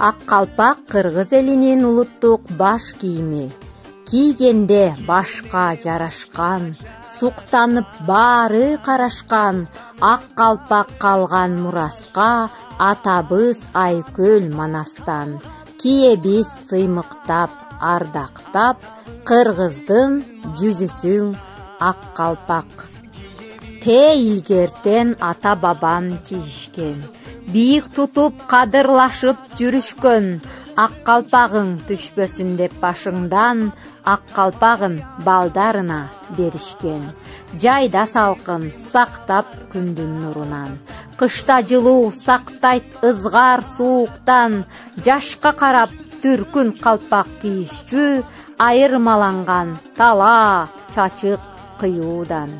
Ак калпак кыргыз элинин улуттук баш кийими. Кийгенде башка жарашкан, суктанып баары карашкан, ак калпак калган мураска, атабыз Айкөл Манастан. Киебиз сыймыктап, ардактап, кыргыздын жүзүсүң ак калпак. Те илгертен ата бабам кийишкен, бийик тутуп кадырлашып жүрүшкөн. Ак калпагың түшпөсүн деп башыңдан, ак калпагын балдарына беришкен. Жайда салкын сактап күндүн нурунан, кышта жылуу сактайт ызгар сууктан. Жашка карап түркүн калпак кийишчү, айырмаланган тала чачык кыюудан.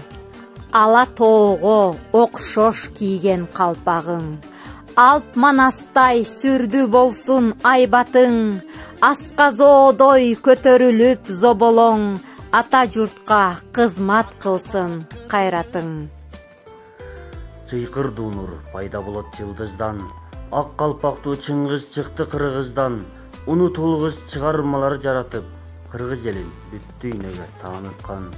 Ала тоого окшош кийген калпагың, Алп Манастай сүрдү болсун айбатың. Асказоодой көтөрүлүп зоболоң, ата журтка кызмат кылсын кайратың. Сыйкыр дуунур пайда болот жылдыздан, ак калпактуу Чыңгыз чыкты кыргыздан. Унутулгус чыгармалар жаратып, кыргыз элин бүт дүйнөгө тааныткан.